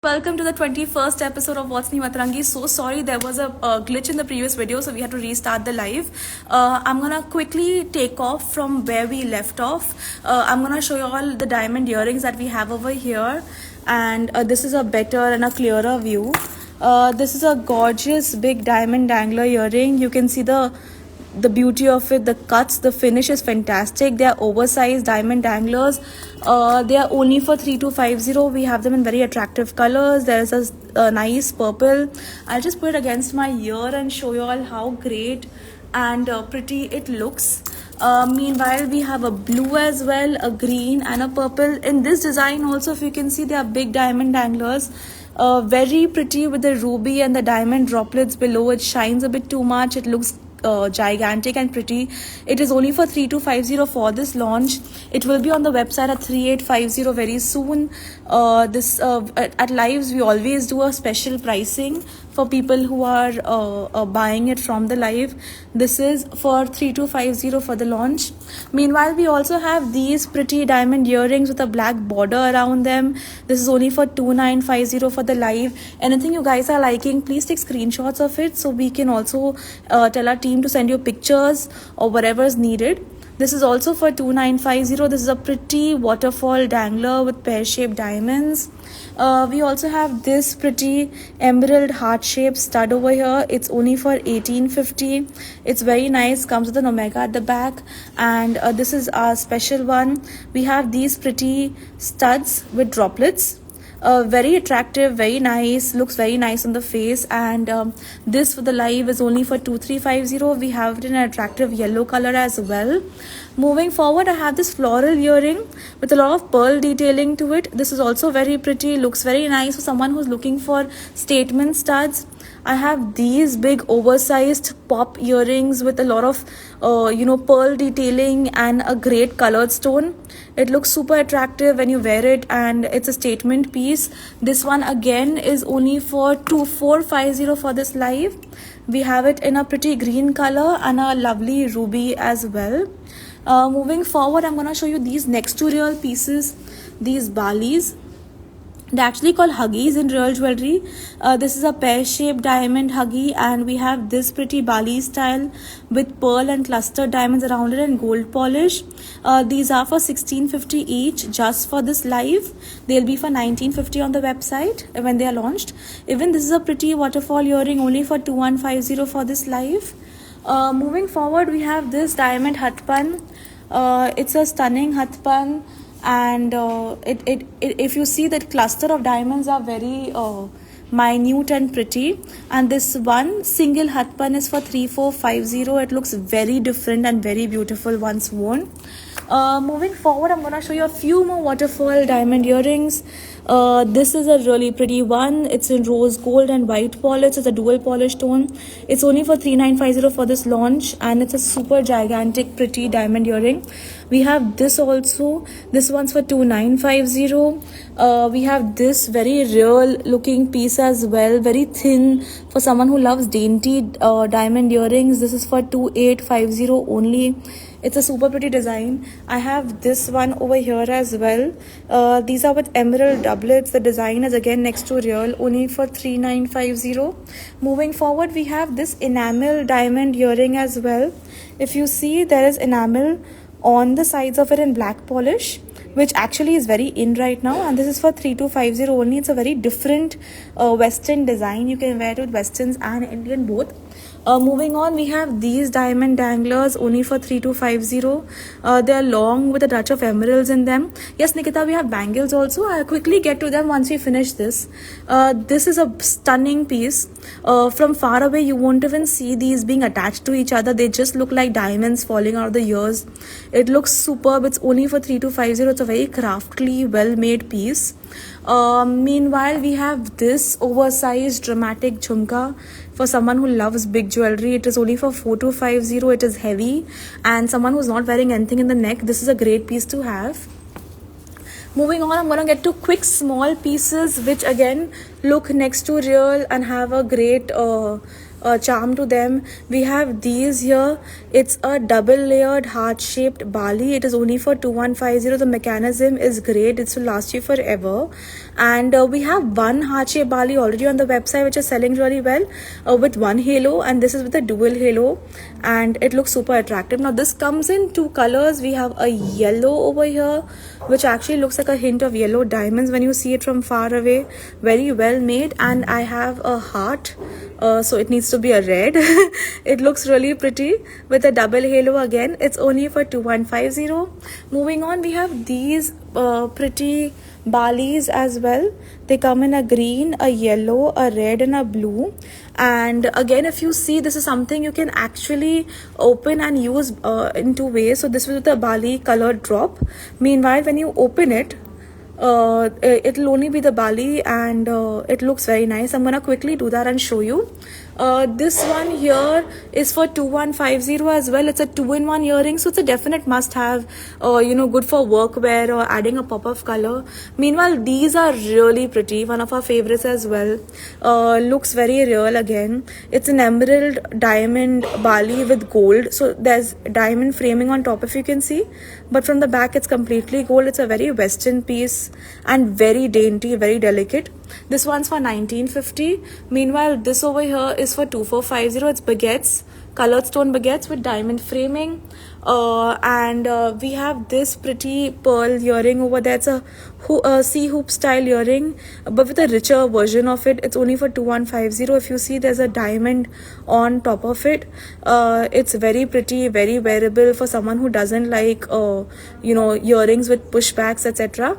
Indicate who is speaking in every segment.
Speaker 1: welcome to the 21st episode of What's New Matrangi. So sorry, there was a glitch in the previous video, so we had to restart the live. I'm gonna quickly take off from where we left off. I'm gonna show you all the diamond earrings that we have over here, and this is a better and a clearer view. This is a gorgeous big diamond dangler earring. You can see the beauty of it, the cuts, the finish is fantastic. They are oversized diamond danglers. They are only for 3250. We have them in very attractive colors. There's a nice purple. I'll just put it against my ear and show you all how great and pretty it looks. Meanwhile, we have a blue as well, a green and a purple. In this design also, if you can see, they are big diamond danglers. Very pretty with the ruby and the diamond droplets below. It shines a bit too much. It looks gigantic and pretty. It is only for 3250 for this launch. It will be on the website at 3850 very soon. At lives we always do a special pricing for people who are buying it from the live. This is for 3250 for the launch. Meanwhile, we also have these pretty diamond earrings with a black border around them. This is only for 2950 for the live. Anything you guys are liking, please take screenshots of it so we can also tell our team to send you pictures or whatever is needed. This is also for 2950. This is a pretty waterfall dangler with pear-shaped diamonds. We also have this pretty emerald heart-shaped stud over here. It's only for 1850. It's very nice. Comes with an omega at the back. And this is our special one. We have these pretty studs with droplets. Very attractive, very nice, looks very nice on the face. And this for the live is only for 2350. We have it in an attractive yellow color as well. Moving forward, I have this floral earring with a lot of pearl detailing to it. This is also very pretty, looks very nice for someone who's looking for statement studs. I have these big oversized pop earrings with a lot of pearl detailing and a great colored stone. It looks super attractive when you wear it, and it's a statement piece. This one again is only for 2450 for this live. We have it in a pretty green color and a lovely ruby as well. Moving forward, I'm going to show you these next to real pieces, these balis. They're actually called huggies in real jewelry. This is a pear-shaped diamond huggy, and we have this pretty Bali style with pearl and clustered diamonds around it and gold polish. These are for 1650 each just for this live. They'll be for 1950 on the website when they are launched. Even this is a pretty waterfall earring only for 2150 for this live. Moving forward, we have this diamond hatpan. It's a stunning hatpan. And if you see that cluster of diamonds are very minute and pretty, and this one single hatpan is for 3450. It looks very different and very beautiful once worn. Moving forward, I'm going to show you a few more waterfall diamond earrings. This is a really pretty one. It's in rose gold and white polish. It's a dual polish tone. It's only for 3950 for this launch, and it's a super gigantic pretty diamond earring. We have this also. This one's for 2950. We have this very real looking piece as well, very thin for someone who loves dainty diamond earrings. This is for 2850 only. It's a super pretty design. I have this one over here as well. These are with emerald doublets. The design is again next to real, only for 3950. Moving forward, we have this enamel diamond earring as well. If you see, there is enamel on the sides of it in black polish, which actually is very in right now, and this is for 3250 only. It's a very different western design. You can wear it with westerns and Indian both. Moving on, we have these diamond danglers only for 3250. They are long with a touch of emeralds in them. Yes, Nikita, we have bangles also. I'll quickly get to them once we finish this. This is a stunning piece. From far away, you won't even see these being attached to each other. They just look like diamonds falling out of the ears. It looks superb. It's only for 3250. It's a very craftily, well-made piece. Meanwhile, we have this oversized dramatic jhumka for someone who loves big jewelry. It is only for 4250. It is heavy, and someone who's not wearing anything in the neck, this is a great piece to have. Moving on, I'm going to get to quick small pieces which again look next to real and have a great charm to them. We have these here. It's a double layered heart shaped Bali. It is only for 2150. The mechanism is great. It will last you forever. And we have one heart shaped Bali already on the website, which is selling really well with one halo, and this is with a dual halo, and it looks super attractive. Now this comes in two colors. We have a yellow over here, which actually looks like a hint of yellow diamonds when you see it from far away. Very well made. And I have a heart, so it needs to be a red. It looks really pretty with a double halo again. It's only for 2150. Moving on, we have these pretty Balis as well. They come in a green, a yellow, a red, and a blue. And again, if you see, this is something you can actually open and use in two ways. So this was the Bali colored drop. Meanwhile, when you open it, it'll only be the Bali, and it looks very nice. I'm gonna quickly do that and show you. This one here is for 2150 as well. It's a 2-in-1 earring, so it's a definite must have, good for workwear or adding a pop of color. Meanwhile, these are really pretty, one of our favorites as well. Looks very real again. It's an emerald diamond Bali with gold, so there's diamond framing on top if you can see, but from the back it's completely gold. It's a very western piece and very dainty, very delicate. This one's for 1950. Meanwhile, this over here is for 2450. It's baguettes, colored stone baguettes with diamond framing. And we have this pretty pearl earring over there. It's a sea hoop style earring, but with a richer version of it. It's only for 2150. If you see, there's a diamond on top of it. It's very pretty, very wearable for someone who doesn't like earrings with pushbacks, etc.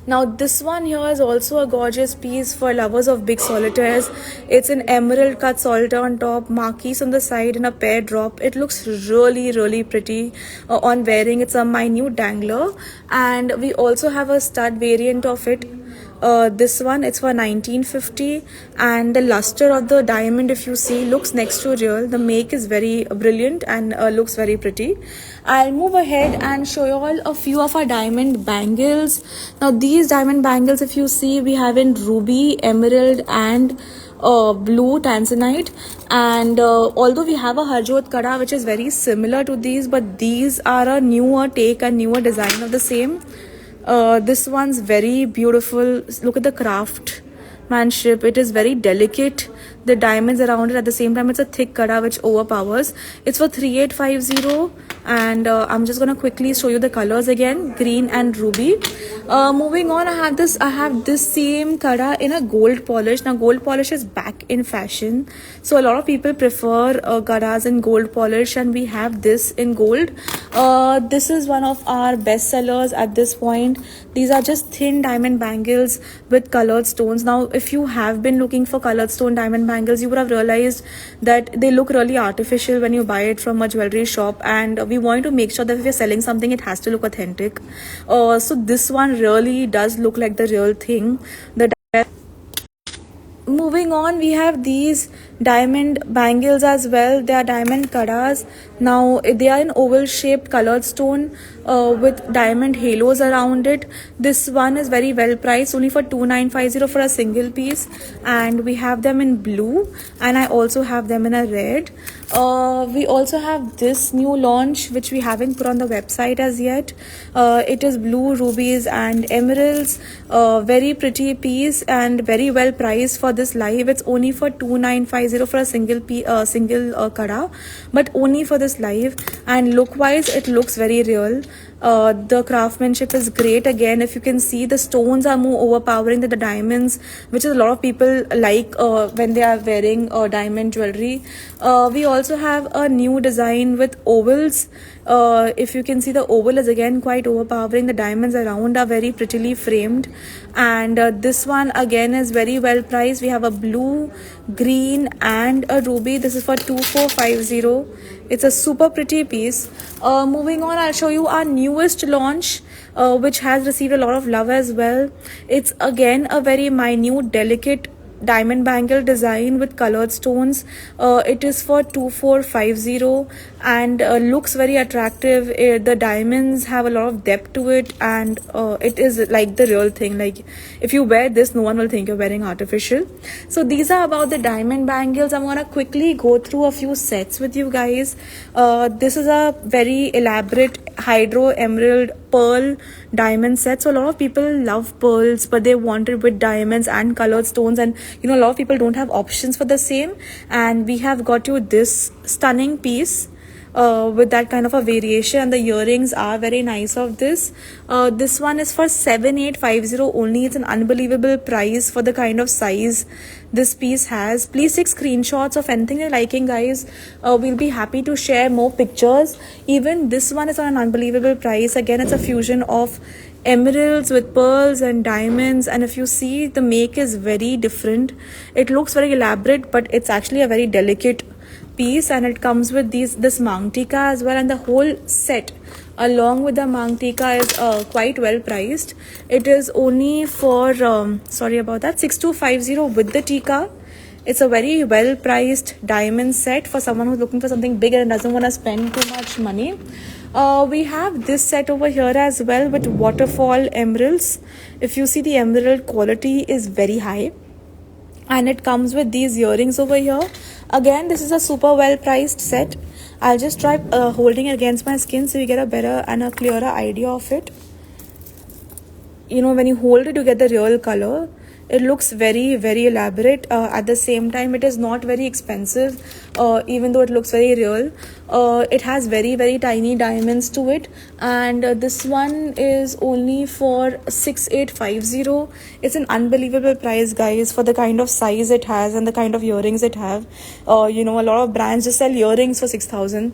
Speaker 1: Now this one here is also a gorgeous piece for lovers of big solitaires. It's an emerald cut solitaire on top, marquise on the side, and a pear drop. It looks really pretty on wearing. It's a minute dangler, and we also have a stud variant of it. This one, it's for 1950, and the luster of the diamond, if you see, looks next to real. The make is very brilliant and looks very pretty. I'll move ahead and show you all a few of our diamond bangles. Now these diamond bangles, if you see, we have in ruby, emerald, and blue tanzanite. And although we have a Harjot Kada which is very similar to these, but these are a newer take and newer design of the same. This one's very beautiful. Look at the craftsmanship. It is very delicate. The diamonds around it, at the same time it's a thick kada which overpowers. It's for 3850, and I'm just gonna quickly show you the colors again, green and ruby. Moving on, I have this same kada in a gold polish. Now gold polish is back in fashion, so a lot of people prefer kadas in gold polish, and we have this in gold. This is one of our best sellers at this point. These are just thin diamond bangles with colored stones. Now if you have been looking for colored stone diamond bangles, you would have realized that they look really artificial when you buy it from a jewelry shop, and we want to make sure that if you're selling something, it has to look authentic. So this one really does look like the real thing. Moving on, we have these diamond bangles as well. They are diamond kadas. Now they are in oval shaped colored stone with diamond halos around it. This one is very well priced, only for 2950 for a single piece, and we have them in blue, and I also have them in a red. We also have this new launch which we haven't put on the website as yet. It is blue, rubies, and emeralds. Very pretty piece and very well priced for this live. It's only for 2950 for a single kada, but only for this live. And look wise, it looks very real. The craftsmanship is great. Again, if you can see, the stones are more overpowering than the diamonds, which is a lot of people like when they are wearing diamond jewelry. We also have a new design with ovals. If you can see, the oval is again quite overpowering. The diamonds around are very prettily framed, and this one again is very well priced. We have a blue, green, and a ruby. This is for 2450. It's a super pretty piece. Moving on, I'll show you our newest launch, which has received a lot of love as well. It's again a very minute, delicate diamond bangle design with colored stones. It is for 2450 and looks very attractive. The diamonds have a lot of depth to it, and it is like the real thing. Like if you wear this, no one will think you're wearing artificial. So these are about the diamond bangles. I'm gonna quickly go through a few sets with you guys. This is a very elaborate hydro emerald pearl diamond set. So a lot of people love pearls, but they want it with diamonds and colored stones, and a lot of people don't have options for the same, and we have got you this stunning piece with that kind of a variation, and the earrings are very nice of this. This one is for 7850 only. It's an unbelievable price for the kind of size this piece has. Please take screenshots of anything you're liking, guys. We'll be happy to share more pictures. Even this one is on an unbelievable price. Again, it's a fusion of emeralds with pearls and diamonds, and if you see, the make is very different. It looks very elaborate, but it's actually a very delicate piece, and it comes with this mangtika as well, and the whole set along with the mangtika is quite well priced. It is only for sorry about that, 6250 with the tika. It's a very well priced diamond set for someone who's looking for something big and doesn't want to spend too much money. We have this set over here as well with waterfall emeralds. If you see, the emerald quality is very high, and it comes with these earrings over here. Again, this is a super well priced set. I'll just try holding it against my skin so you get a better and a clearer idea of it. When you hold it, you get the real color. It looks very, very elaborate. At the same time, it is not very expensive, even though it looks very real. It has very, very tiny diamonds to it, and this one is only for 6850. It's an unbelievable price, guys, for the kind of size it has and the kind of earrings it have. A lot of brands just sell earrings for 6,000.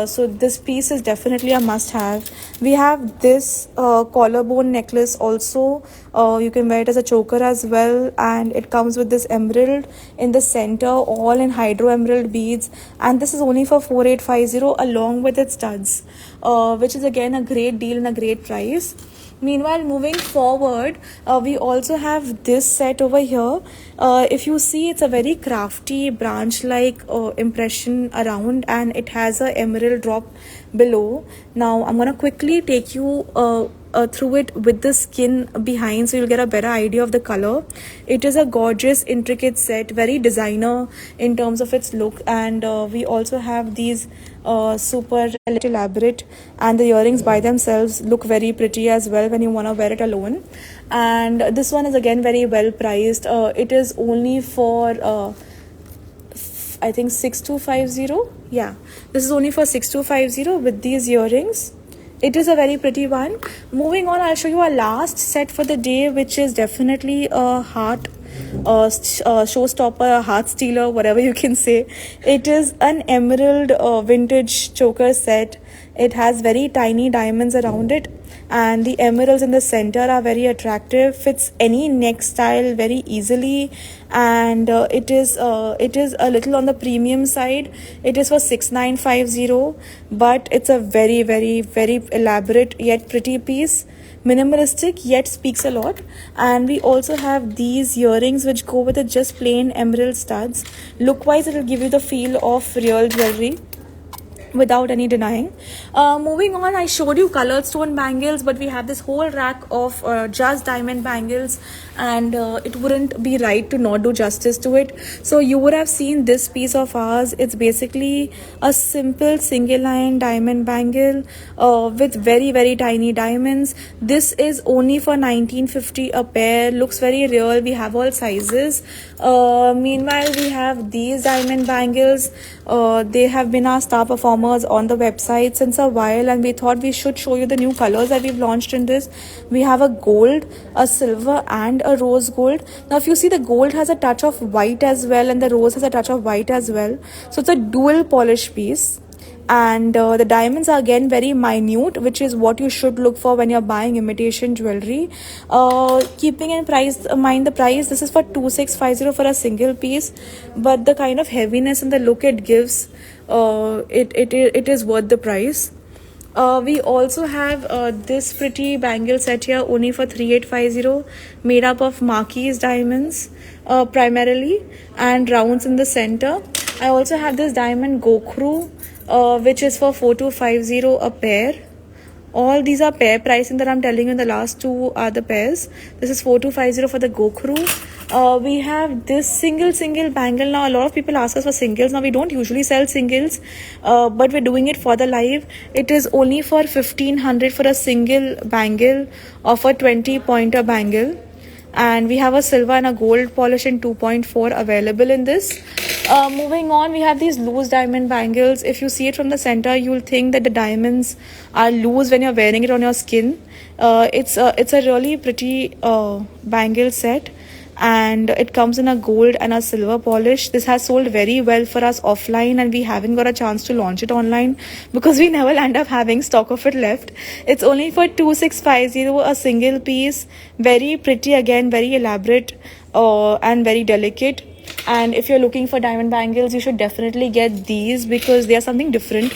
Speaker 1: So this piece is definitely a must-have. We have this collarbone necklace also. You can wear it as a choker as well, and it comes with this emerald in the center, all in hydro emerald beads, and this is only for 4850 along with its studs, which is again a great deal and a great price. Meanwhile, moving forward, we also have this set over here. If you see, it's a very crafty branch-like impression around, and it has a emerald drop below. Now, I'm gonna quickly take you through it with the skin behind, so you'll get a better idea of the color. It is a gorgeous, intricate set, very designer in terms of its look, and we also have these super elaborate, and the earrings by themselves look very pretty as well when you want to wear it alone. And this one is again very well priced. It is only for I think 6250. Yeah, this is only for 6250 with these earrings. It is a very pretty one. Moving on, I'll show you our last set for the day, which is definitely a heart showstopper, a heart stealer, whatever you can say. It is an emerald vintage choker set. It has very tiny diamonds around it, and the emeralds in the center are very attractive. Fits any neck style very easily, and it is a little on the premium side. It is for 6950, but it's a very, very, very elaborate yet pretty piece. Minimalistic yet speaks a lot. And we also have these earrings which go with the just plain emerald studs. Look wise, it will give you the feel of real jewelry without any denying. Moving on, I showed you colored stone bangles, but we have this whole rack of just diamond bangles, and it wouldn't be right to not do justice to it. So you would have seen this piece of ours. It's basically a simple single line diamond bangle with very, very tiny diamonds. This is only for 1950 a pair. Looks very real. We have all sizes. Meanwhile, we have these diamond bangles. They have been our star performers on the website since a while, and we thought we should show you the new colors that we've launched in this. We have a gold, a silver, and a rose gold. Now if you see, the gold has a touch of white as well, and the rose has a touch of white as well, so it's a dual polish piece. And the diamonds are again very minute, which is what you should look for when you're buying imitation jewelry. Keeping in mind the price, this is for 2650 for a single piece, but the kind of heaviness and the look it gives, it is worth the price. We also have this pretty bangle set here only for 3850, made up of marquise diamonds primarily, and rounds in the center. I also have this diamond gokru, which is for 4250 a pair. All these are pair pricing that I'm telling you. The last two are the pairs. This is 4250 for the gokru. We have this single bangle. Now a lot of people ask us for singles. Now we don't usually sell singles, but we're doing it for the live. It is only for 1500 for a single bangle of a 20 pointer bangle, and we have a silver and a gold polish in 2.4 available in this. Moving on, we have these loose diamond bangles. If you see it from the center, you'll think that the diamonds are loose when you're wearing it on your skin. It's a really pretty bangle set, and it comes in a gold and a silver polish. This has sold very well for us offline, and we haven't got a chance to launch it online because we never end up having stock of it left. It's only for 2650 a single piece. Very pretty, again very elaborate and very delicate. And if you're looking for diamond bangles, you should definitely get these because they are something different.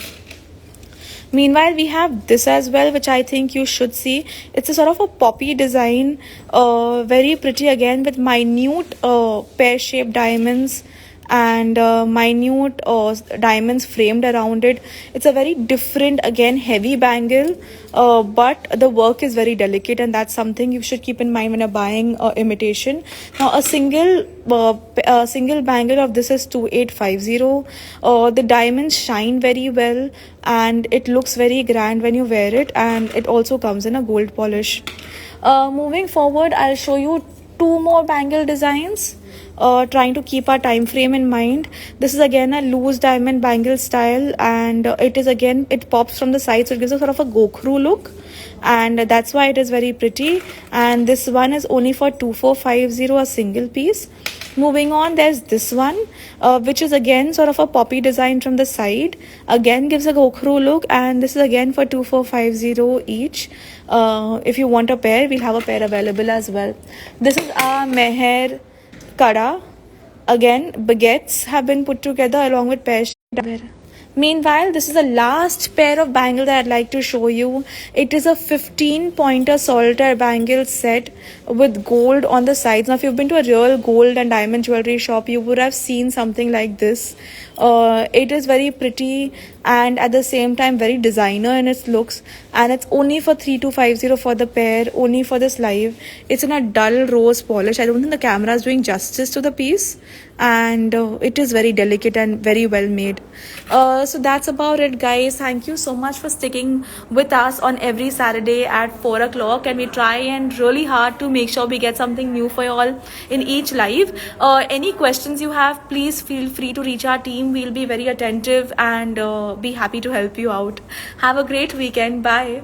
Speaker 1: Meanwhile, we have this as well, which I think you should see. It's a sort of a poppy design, very pretty again, with minute pear-shaped diamonds and minute diamonds framed around it. It's a very different, again heavy bangle, but the work is very delicate, and that's something you should keep in mind when you're buying imitation. Now a single bangle of this is 2850. The diamonds shine very well, and it looks very grand when you wear it, and it also comes in a gold polish. Moving forward, I'll show you two more bangle designs, trying to keep our time frame in mind. This is again a loose diamond bangle style, and it pops from the side, so it gives a sort of a gokru look, and that's why it is very pretty. And this one is only for 2450 a single piece. Moving on, there's this one, which is again sort of a poppy design from the side, again gives a gokru look, and this is again for 2450 each. If you want a pair, we'll have a pair available as well. This is our meher kada. Again, baguettes have been put together along with pear. Meanwhile, this is the last pair of bangle that I'd like to show you. It is a 15 pointer solitaire bangle set with gold on the sides. Now if you've been to a real gold and diamond jewelry shop, you would have seen something like this. It is very pretty and at the same time very designer in its looks, and it's only for 3250 for the pair, only for this live. It's in a dull rose polish. I don't think the camera is doing justice to the piece, and it is very delicate and very well made. So that's about it, guys. Thank you so much for sticking with us on every Saturday at 4 o'clock, and we try and really hard to make sure we get something new for you all in each live. Any questions you have, please feel free to reach our team. We'll be very attentive and be happy to help you out. Have a great weekend. Bye.